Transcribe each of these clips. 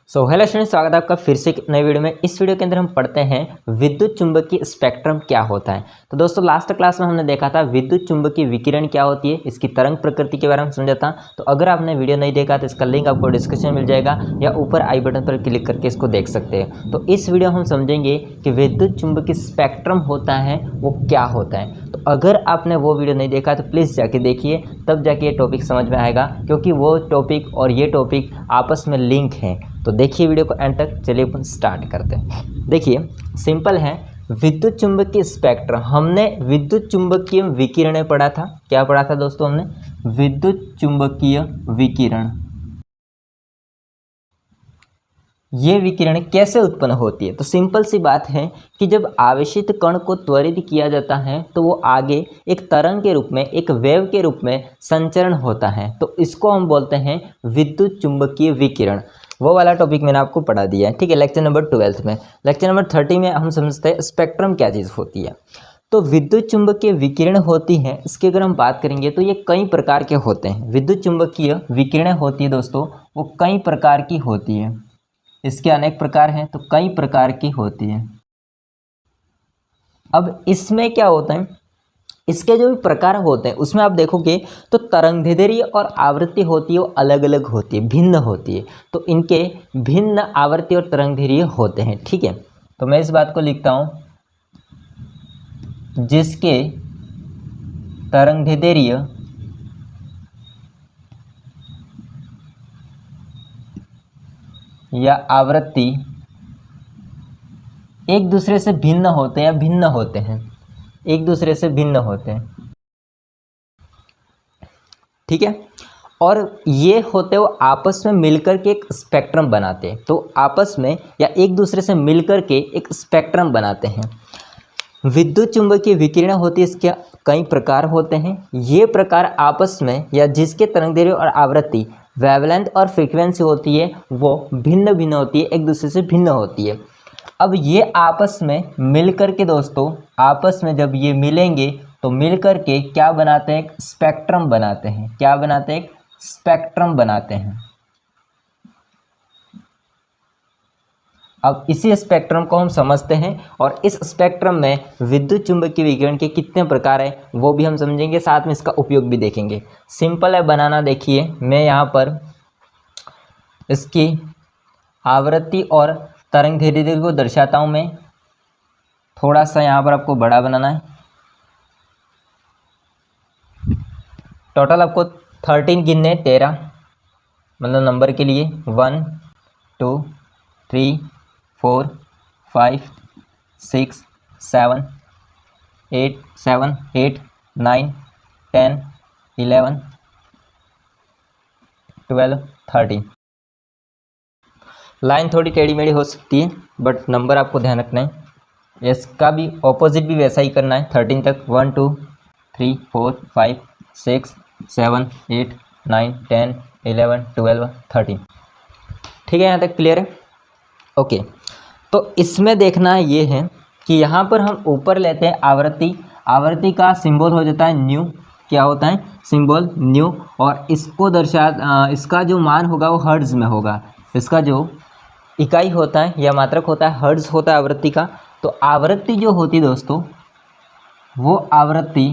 Hello students, स्वागत है आपका फिर से एक नए वीडियो में। इस वीडियो के अंदर हम पढ़ते हैं विद्युत चुंबकीय स्पेक्ट्रम क्या होता है। तो दोस्तों लास्ट क्लास में हमने देखा था विद्युत चुंबकीय विकिरण क्या होती है, इसकी तरंग प्रकृति के बारे में समझा था। तो अगर आपने वीडियो नहीं देखा तो इसका लिंक आपको डिस्क्रिप्शन में मिल जाएगा या ऊपर आई बटन पर क्लिक करके इसको देख सकते हैं। तो इस वीडियो हम समझेंगे कि विद्युत चुंबकीय स्पेक्ट्रम होता है वो क्या होता है। तो अगर आपने वो वीडियो नहीं देखा तो प्लीज़ जाके देखिए, तब जाके ये टॉपिक समझ में आएगा, क्योंकि वो टॉपिक और ये टॉपिक आपस में लिंक हैं। तो देखिए वीडियो को एंड तक। चलिए अपन स्टार्ट करते हैं। देखिए सिंपल है, विद्युत चुंबकीय स्पेक्ट्रम। हमने विद्युत चुंबकीय विकिरण पढ़ा था। क्या पढ़ा था दोस्तों हमने? विद्युत चुंबकीय विकिरण। ये विकिरण कैसे उत्पन्न होती है? तो सिंपल सी बात है कि जब आवेशित कण को त्वरित किया जाता है तो वो आगे एक तरंग के रूप में, एक वेव के रूप में संचरण होता है। तो इसको हम बोलते हैं विद्युत चुंबकीय विकिरण। वो वाला टॉपिक मैंने आपको पढ़ा दिया है, ठीक है, लेक्चर नंबर 12 में। लेक्चर नंबर 30 में हम समझते हैं स्पेक्ट्रम क्या चीज़ होती है। तो विद्युत चुंबकीय विकिरण होती है, इसकी अगर हम बात करेंगे तो ये कई प्रकार के होते हैं। विद्युत चुंबकीय विकिरण होती है दोस्तों, वो कई प्रकार की होती है। इसके अनेक प्रकार हैं, तो कई प्रकार की होती है। अब इसमें क्या होता है, इसके जो भी प्रकार होते हैं उसमें आप देखोगे तो तरंगदैर्ध्य और आवृत्ति होती है वो अलग अलग होती है, भिन्न होती है। तो इनके भिन्न आवृत्ति और तरंगदैर्ध्य होते हैं, ठीक है। तो मैं इस बात को लिखता हूं, जिसके तरंगदैर्ध्य या आवृत्ति एक दूसरे से भिन्न होते हैं या भिन्न होते हैं, एक दूसरे से भिन्न होते हैं, ठीक है। और ये होते वो आपस में मिलकर के एक स्पेक्ट्रम बनाते हैं। तो आपस में या एक दूसरे से मिलकर के एक स्पेक्ट्रम बनाते हैं। विद्युत चुंबकीय विकिरण होती है, इसके कई प्रकार होते हैं। ये प्रकार आपस में या जिसके तरंगदैर्ध्य और आवृत्ति, वेवलेंथ और फ्रीक्वेंसी होती है वो भिन्न भिन्न होती है, एक दूसरे से भिन्न होती है। अब ये आपस में मिलकर के दोस्तों, आपस में जब ये मिलेंगे तो मिलकर के क्या बनाते हैं? एक स्पेक्ट्रम बनाते हैं। क्या बनाते हैं? एक स्पेक्ट्रम बनाते हैं। अब इसी स्पेक्ट्रम को हम समझते हैं और इस स्पेक्ट्रम में विद्युत चुंबकीय विकिरण के कितने प्रकार हैं वो भी हम समझेंगे, साथ में इसका उपयोग भी देखेंगे। सिंपल है बनाना। देखिए मैं यहाँ पर इसकी आवृत्ति और तरंगदैर्ध्य को दर्शाता हूँ। मैं थोड़ा सा यहाँ पर आपको बड़ा बनाना है। टोटल आपको 13 गिनने, 13 मतलब नंबर के लिए 1 2 3 4 5 6 7 8 9 10 11 12 13। लाइन थोड़ी टेढ़ी मेढ़ी हो सकती है बट नंबर आपको ध्यान रखना है। इसका भी ऑपोजिट भी वैसा ही करना है 13 तक। 1 2 3 4 5 6 7 8 9 10 11 12 13, ठीक है। यहाँ तक क्लियर है? ओके। तो इसमें देखना ये है कि यहाँ पर हम ऊपर लेते हैं आवृत्ति। आवृत्ति का सिंबल हो जाता है न्यू। क्या होता है? Symbol new. और इसको इसका जो मान होगा वो हर्ट्ज में होगा। इसका जो इकाई होता है या मात्रक होता है हर्ट्ज होता है आवृत्ति का। तो आवृत्ति जो होती है दोस्तों, वो आवृत्ति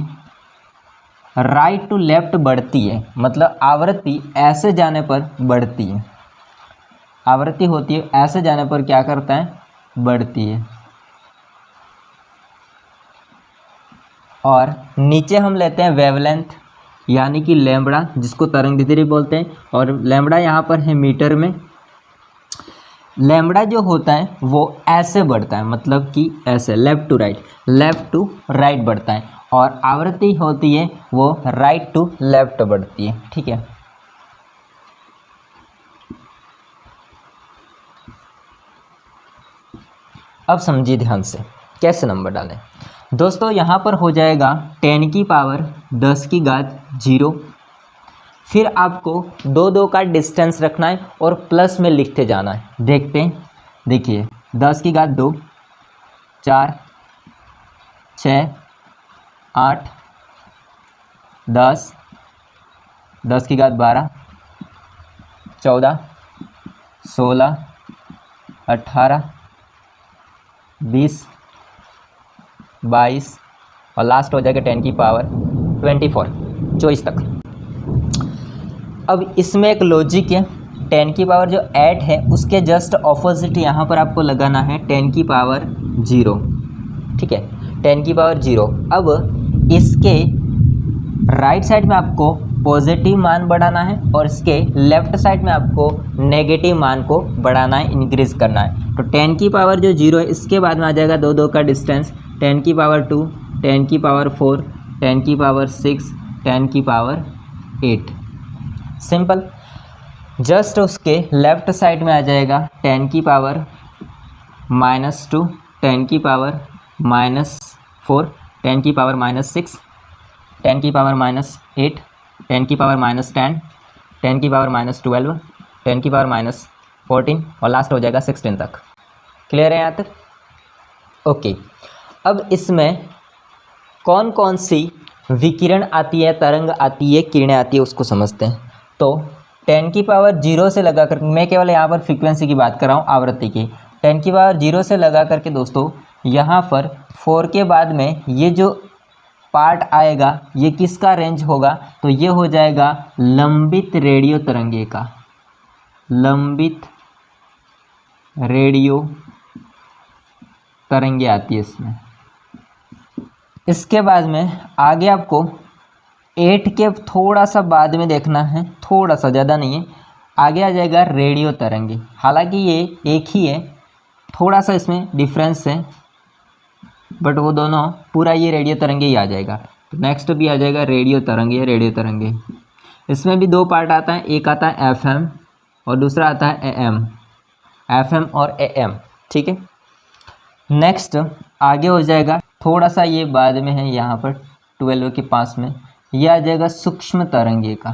राइट टू लेफ्ट बढ़ती है, मतलब आवृत्ति ऐसे जाने पर बढ़ती है। आवृत्ति होती है ऐसे जाने पर क्या करता है? बढ़ती है। और नीचे हम लेते हैं वेवलेंथ यानी कि लैम्बडा, जिसको तरंगदैर्ध्य बोलते हैं। और लैम्बडा यहाँ पर है मीटर में। लैम्बडा जो होता है वो ऐसे बढ़ता है, मतलब कि ऐसे लेफ्ट टू राइट बढ़ता है। और आवृत्ति होती है वो राइट टू लेफ्ट बढ़ती है, ठीक है। अब समझिए ध्यान से कैसे नंबर डालें। दोस्तों यहाँ पर हो जाएगा 10 की पावर 10 की घात 0। फिर आपको 2 2 का डिस्टेंस रखना है और प्लस में लिखते जाना है। देखते हैं, देखिए 10 की घात 2, 4 6 8 10, 10 की घात 12, 14 16 18, 20, 22 और लास्ट हो जाएगा 10 की पावर 24, 24 तक। अब इसमें एक लॉजिक है, 10 की पावर जो 8 है उसके जस्ट ऑपोजिट यहाँ पर आपको लगाना है 10 की पावर 0, ठीक है, 10 की पावर 0। अब इसके राइट साइड में आपको पॉजिटिव मान बढ़ाना है और इसके लेफ्ट साइड में आपको नेगेटिव मान को बढ़ाना है, इंक्रीज करना है। तो 10 की पावर जो 0 है इसके बाद में आ जाएगा 2 2 का डिस्टेंस, 10 की पावर 2, 10 की पावर 4, 10 की पावर 6, 10 की पावर 8। सिंपल। जस्ट उसके लेफ्ट साइड में आ जाएगा 10 की पावर -2, 10 की पावर -4, 10 की पावर -6, 10 की पावर -8, 10 की पावर -10, 10 की पावर -12, 10 की पावर -14 और लास्ट हो जाएगा 16 तक। क्लियर है यहाँ तक? ओके। अब इसमें कौन कौन सी विकिरण आती है, तरंग आती है, किरणें आती है उसको समझते हैं। तो 10 की पावर 0 से लगा कर, मैं केवल यहाँ पर फ्रीक्वेंसी की बात कर रहा हूँ, आवृत्ति की। 10 की पावर 0 से लगा करके दोस्तों यहाँ पर 4 के बाद में ये जो पार्ट आएगा ये किसका रेंज होगा, तो ये हो जाएगा लंबित रेडियो तरंगे का। लंबित रेडियो तरंगे आती है इसमें। इसके बाद में आगे आपको 8 के थोड़ा सा बाद में देखना है, थोड़ा सा, ज़्यादा नहीं है, आगे आ जाएगा रेडियो तरंगे। हालांकि ये एक ही है, थोड़ा सा इसमें डिफरेंस है, बट वो दोनों पूरा ये रेडियो तरंगे ही आ जाएगा। तो नेक्स्ट भी आ जाएगा रेडियो तरंगे, रेडियो तरंगे। इसमें भी 2 पार्ट आता है, एक आता है FM और दूसरा आता है AM, FM और AM, ठीक है। नेक्स्ट आगे हो जाएगा, थोड़ा सा ये बाद में है, यहाँ पर 12 के पास में ये आ जाएगा सूक्ष्म तरंगे का।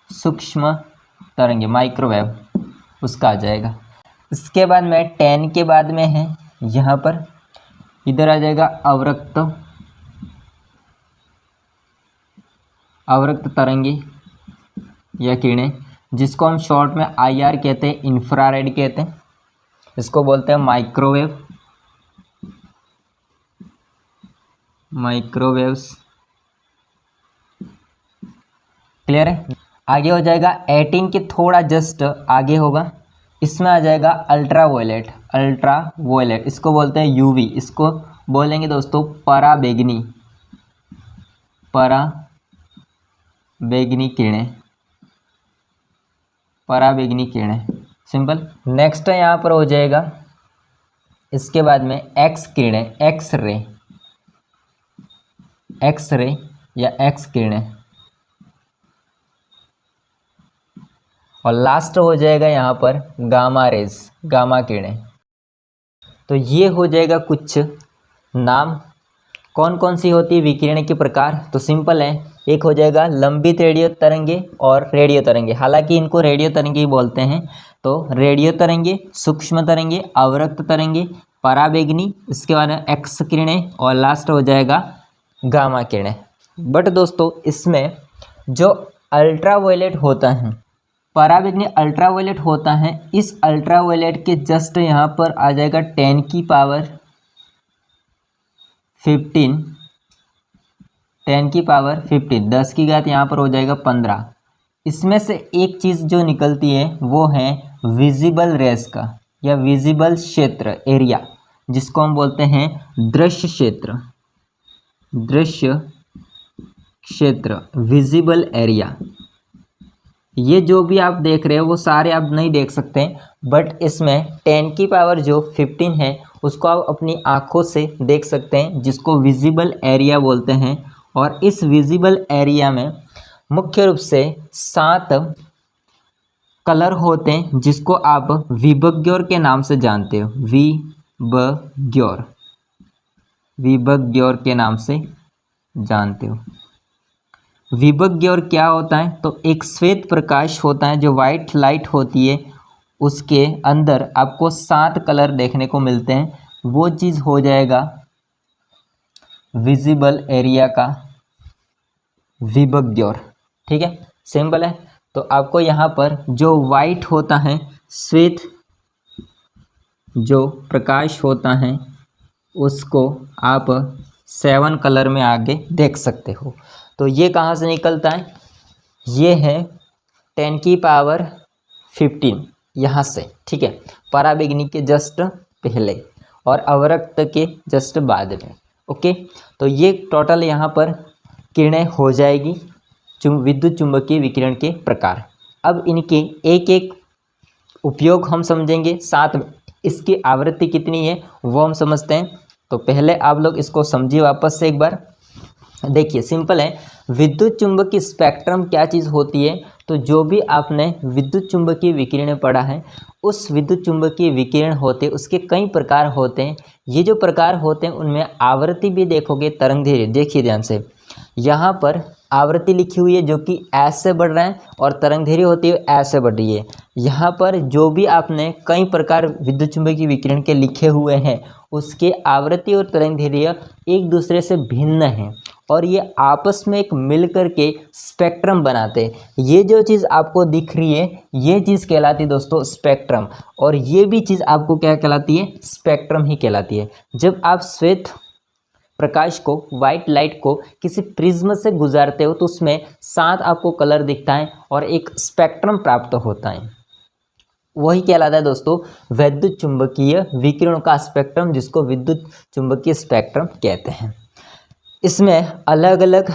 सूक्ष्म तरंगे, माइक्रोवेव, उसका आ जाएगा। इसके बाद में 10 के बाद में है यहाँ पर, इधर आ जाएगा अवरक्त, अवरक्त तरंगे या किरणें, जिसको हम शॉर्ट में IR कहते हैं, इंफ्रारेड कहते हैं। इसको बोलते हैं माइक्रोवेव, माइक्रोवेव्स। क्लियर है? आगे हो जाएगा 18 के थोड़ा जस्ट आगे होगा, इसमें आ जाएगा अल्ट्रावायलेट। अल्ट्रावायलेट इसको बोलते हैं UV, इसको बोलेंगे दोस्तों पराबैंगनी, पराबैंगनी किरणें, पराबैंगनी किरणें। सिंपल। नेक्स्ट यहाँ पर हो जाएगा, इसके बाद में एक्स किरणें, एक्सरे, एक्सरे या एक्स किरणें। और लास्ट हो जाएगा यहाँ पर गामा रेज, गामा किरणें। तो ये हो जाएगा कुछ नाम, कौन कौन सी होती है विकिरण के प्रकार। तो सिंपल है, एक हो जाएगा लंबित रेडियो तरंगे और रेडियो तरंगे, हालांकि इनको रेडियो तरंगे ही बोलते हैं। तो रेडियो तरंगे, सूक्ष्म तरंगे, अवरक्त तरंगे, पराबैंगनी, इसके बाद एक्स किरणें और लास्ट हो जाएगा गामा किरणें। बट दोस्तों इसमें जो अल्ट्रावायलेट होता है, पराबैंगनी अल्ट्रावायलेट होता है, इस अल्ट्रावायलेट के जस्ट यहाँ पर आ जाएगा 10 की पावर 15, 10 की पावर 15, 10 की घात यहाँ पर हो जाएगा 15। इसमें से एक चीज़ जो निकलती है वो है विजिबल रेस का या विजिबल क्षेत्र, एरिया, जिसको हम बोलते हैं दृश्य क्षेत्र, दृश्य क्षेत्र, विजिबल एरिया। ये जो भी आप देख रहे हो वो सारे आप नहीं देख सकते, बट इसमें 10 की पावर जो 15 है उसको आप अपनी आँखों से देख सकते हैं, जिसको विजिबल एरिया बोलते हैं। और इस विजिबल एरिया में मुख्य रूप से 7 कलर होते हैं, जिसको आप विबग्योर के नाम से जानते हो, विबग्योर, विबग्योर के नाम से जानते हो। विबग्योर क्या होता है, तो एक श्वेत प्रकाश होता है, जो वाइट लाइट होती है, उसके अंदर आपको 7 कलर देखने को मिलते हैं, वो चीज़ हो जाएगा विजिबल एरिया का विबग्योर। ठीक है, सिंपल है। तो आपको यहाँ पर जो वाइट होता है, श्वेत जो प्रकाश होता है उसको आप 7 कलर में आगे देख सकते हो। तो ये कहाँ से निकलता है, ये है 10 की पावर 15 यहाँ से, ठीक है, पराबैंगनी के जस्ट पहले और अवरक्त के जस्ट बाद में। ओके, तो ये टोटल यहाँ पर किरणें हो जाएगी विद्युत चुंबकीय विकिरण के प्रकार। अब इनके एक एक उपयोग हम समझेंगे, साथ में इसकी आवृत्ति कितनी है वो हम समझते हैं। तो पहले आप लोग इसको समझिए वापस से एक बार। देखिए सिंपल है, विद्युत चुंबकीय स्पेक्ट्रम क्या चीज़ होती है। तो जो भी आपने विद्युत चुंबकीय विकिरण पढ़ा है, उस विद्युत चुंबकीय विकिरण होते उसके कई प्रकार होते हैं। ये जो प्रकार होते हैं उनमें आवृत्ति भी देखोगे, तरंगदैर्घ्य देखिए ध्यान से, यहाँ पर आवृत्ति लिखी हुई है जो कि एस से बढ़ रहा है और तरंगदैर्घ्य होती है एस से बढ़ रही है। यहाँ पर जो भी आपने कई प्रकार विद्युत चुंबकीय विकिरण के लिखे हुए हैं उसके आवृत्ति और तरंगदैर्घ्य एक दूसरे से भिन्न हैं और ये आपस में एक मिल कर के स्पेक्ट्रम बनाते हैं। ये जो चीज़ आपको दिख रही है ये चीज़ कहलाती है दोस्तों स्पेक्ट्रम, और ये भी चीज़ आपको क्या कहलाती है, स्पेक्ट्रम ही कहलाती है। जब आप श्वेत प्रकाश को, वाइट लाइट को किसी प्रिज्म से गुजारते हो तो उसमें 7 आपको कलर दिखता है और एक स्पेक्ट्रम प्राप्त होता है, वही कहलाता है दोस्तों विद्युत चुंबकीय विकिरण का स्पेक्ट्रम, जिसको विद्युत चुंबकीय स्पेक्ट्रम कहते हैं। इसमें अलग अलग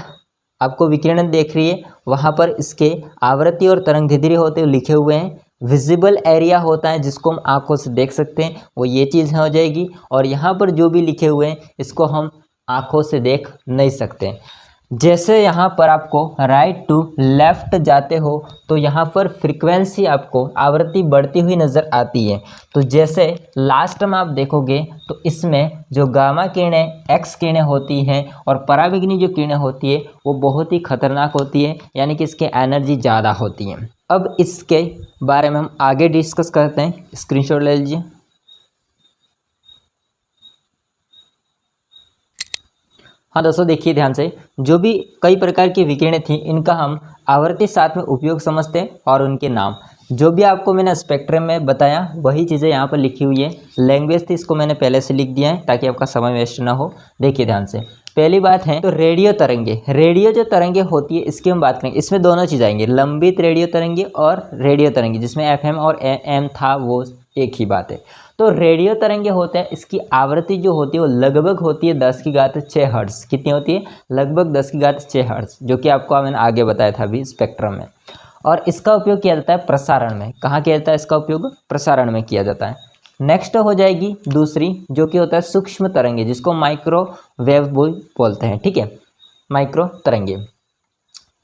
आपको विकिरण देख रही है, वहाँ पर इसके आवृत्ति और तरंगदैर्घ्य होते हुए लिखे हुए हैं। विजिबल एरिया होता है जिसको हम आंखों से देख सकते हैं, वो ये चीज़ हो जाएगी। और यहाँ पर जो भी लिखे हुए हैं इसको हम आंखों से देख नहीं सकते। जैसे यहाँ पर आपको राइट टू लेफ़्ट जाते हो तो यहाँ पर फ्रीक्वेंसी आपको आवृत्ति बढ़ती हुई नज़र आती है। तो जैसे लास्ट में आप देखोगे तो इसमें जो गामा किरणें, एक्स किरणें होती हैं और पराबैंगनी जो किरणें होती है वो बहुत ही खतरनाक होती है, यानी कि इसकी एनर्जी ज़्यादा होती है। अब इसके बारे में हम आगे डिस्कस करते हैं, स्क्रीनशॉट ले लीजिए। हाँ दोस्तों देखिए ध्यान से, जो भी कई प्रकार की विकिरणें थी इनका हम आवृत्ति साथ में उपयोग समझते हैं और उनके नाम जो भी आपको मैंने स्पेक्ट्रम में बताया वही चीज़ें यहाँ पर लिखी हुई है। लैंग्वेज थी इसको मैंने पहले से लिख दिया है ताकि आपका समय वेस्ट ना हो। देखिए ध्यान से, पहली बात है तो रेडियो तरंगे। रेडियो जो तरंगे होती है इसकी हम बात करेंगे, इसमें दोनों चीज़ आएंगी, लंबित रेडियो तरंगे और रेडियो तरंगे, जिसमें FM और AM था वो एक ही बात है। तो रेडियो तरंगे होते हैं, इसकी आवृत्ति जो होती है वो लगभग होती है 10⁻6 हर्ट्ज। कितनी होती है, लगभग 10⁻6 हर्ट्ज, जो कि आपको मैंने आगे बताया था अभी स्पेक्ट्रम में। और इसका उपयोग किया जाता है प्रसारण में। कहाँ किया जाता है इसका उपयोग, प्रसारण में किया जाता है। नेक्स्ट हो जाएगी दूसरी जो कि होता है सूक्ष्म तरंगे, जिसको माइक्रोवेव बोलते हैं, ठीक है, माइक्रो तरंगे।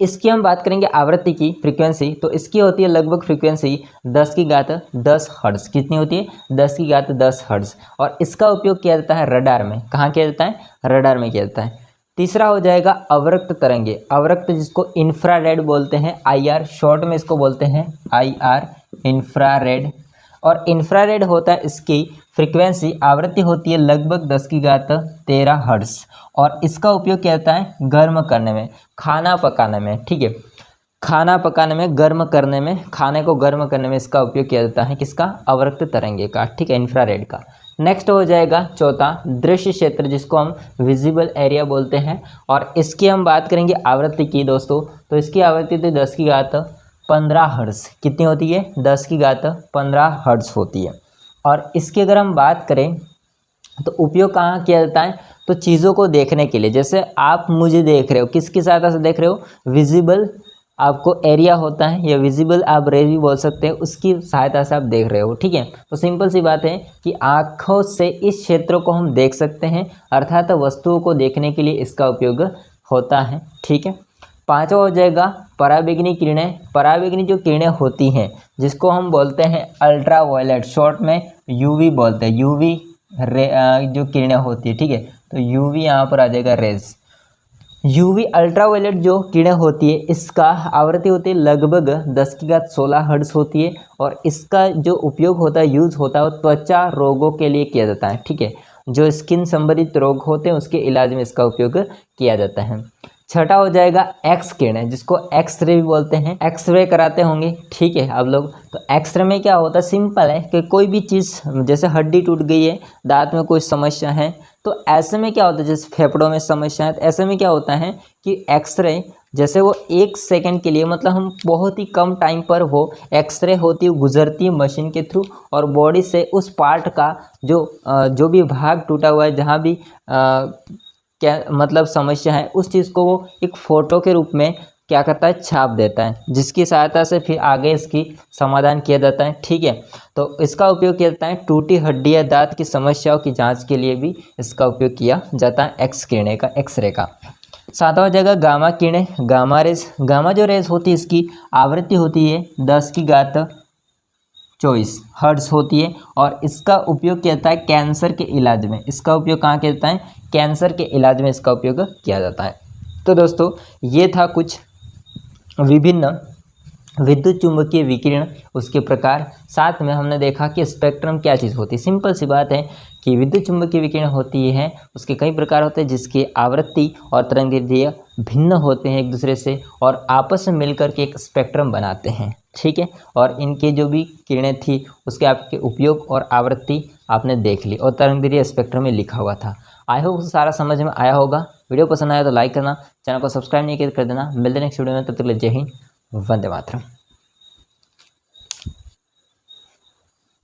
इसकी हम बात करेंगे आवृत्ति की, फ्रीक्वेंसी, तो इसकी होती है लगभग फ्रीक्वेंसी 10⁻10 हर्ट्ज। कितनी होती है, 10⁻10 हर्ट्ज। और इसका उपयोग किया जाता है रडार में। कहाँ किया जाता है, रडार में किया जाता है। तीसरा हो जाएगा अवरक्त तरंगे। अवरक्त जिसको इंफ्रारेड बोलते हैं, IR शॉर्ट में इसको बोलते हैं, IR इंफ्रारेड। और इंफ्रारेड होता है, इसकी फ्रीक्वेंसी आवृत्ति होती है लगभग 10⁻13 हर्ट्ज। और इसका उपयोग किया जाता है गर्म करने में, खाना पकाने में, ठीक है, खाना पकाने में, गर्म करने में, खाने को गर्म करने में इसका उपयोग किया जाता है। किसका, अवरक्त तरंगे का, ठीक है, इंफ्रारेड का। नेक्स्ट हो जाएगा चौथा दृश्य क्षेत्र, जिसको हम विजिबल एरिया बोलते हैं। और इसकी हम बात करेंगे आवृत्ति की दोस्तों, तो इसकी आवृत्ति तो 10⁻15 हर्ट्ज। कितनी होती है, 10⁻15 हर्ट्ज होती है। और इसकी अगर हम बात करें तो उपयोग कहाँ किया जाता है, तो चीज़ों को देखने के लिए। जैसे आप मुझे देख रहे हो, किसकी सहायता से देख रहे हो, विजिबल आपको एरिया होता है या विजिबल आप रे भी बोल सकते हैं, उसकी सहायता से आप देख रहे हो, ठीक है। तो सिंपल सी बात है कि आँखों से इस क्षेत्र को हम देख सकते हैं, अर्थात वस्तुओं को देखने के लिए इसका उपयोग होता है, ठीक है। पांचवा हो जाएगा पराबैंगनी किरणें। पराबैंगनी जो किरणें होती हैं जिसको हम बोलते हैं अल्ट्रा वायलेट, शॉर्ट में UV बोलते हैं, UV रे जो किरणें होती है, ठीक है। तो UV यहाँ पर आ जाएगा रेज। UV अल्ट्रा वायलेट जो किरणें होती है इसका आवृत्ति होती है लगभग 10⁻16 हर्ट्ज होती है। और इसका जो उपयोग होता है, यूज़ होता है, वो त्वचा रोगों के लिए किया जाता है, ठीक है। जो स्किन संबंधित रोग होते हैं उसके इलाज में इसका उपयोग किया जाता है। छठा हो जाएगा एक्स किरणें, जिसको एक्सरे भी बोलते हैं। एक्सरे कराते होंगे, ठीक है आप लोग। तो एक्सरे में क्या होता है, सिंपल है कि कोई भी चीज़, जैसे हड्डी टूट गई है, दांत में कोई समस्या है, तो ऐसे में क्या होता है, जैसे फेफड़ों में समस्या है, तो ऐसे में क्या होता है कि एक्सरे, जैसे वो 1 सेकंड के लिए, मतलब हम बहुत ही कम टाइम पर वो एक्सरे होती है, गुजरती है मशीन के थ्रू, और बॉडी से उस पार्ट का जो भी भाग टूटा हुआ है, जहाँ भी क्या मतलब समस्या है, उस चीज़ को वो एक फ़ोटो के रूप में क्या करता है, छाप देता है, जिसकी सहायता से फिर आगे इसकी समाधान किया जाता है, ठीक है। तो इसका उपयोग किया जाता है टूटी हड्डी या दांत की समस्याओं की जांच के लिए भी इसका उपयोग किया जाता है, एक्स किरणें का, एक्सरे का। सातवां हो जाएगा गामा किरणें, गामा रेज। गामा जो रेज होती है, इसकी आवृत्ति होती है 10⁻24 हर्ट्ज होती है, और इसका उपयोग किया जाता है कैंसर के इलाज में। इसका उपयोग कहाँ किया जाता है, कैंसर के इलाज में इसका उपयोग किया जाता है। तो दोस्तों ये था कुछ विभिन्न विद्युत चुंबकीय विकिरण, उसके प्रकार। साथ में हमने देखा कि स्पेक्ट्रम क्या चीज़ होती है। सिंपल सी बात है कि विद्युत चुंबकीय विकिरण होती है, उसके कई प्रकार होते हैं, जिसकी आवृत्ति और तरंगदैर्ध्य भिन्न होते हैं एक दूसरे से, और आपस में मिलकर के एक स्पेक्ट्रम बनाते हैं, ठीक है। और इनके जो भी किरणें थी, उसके आपके उपयोग और आवृत्ति आपने देख ली, और तरंगदैर्ध्य स्पेक्ट्रम में लिखा हुआ था। आई होप सारा समझ में आया होगा। वीडियो पसंद आया तो लाइक करना, चैनल को सब्सक्राइब नहीं किया कर देना। मिलते नेक्स्ट वीडियो में, तब तक के लिए जय हिंद, वंदे मातरम।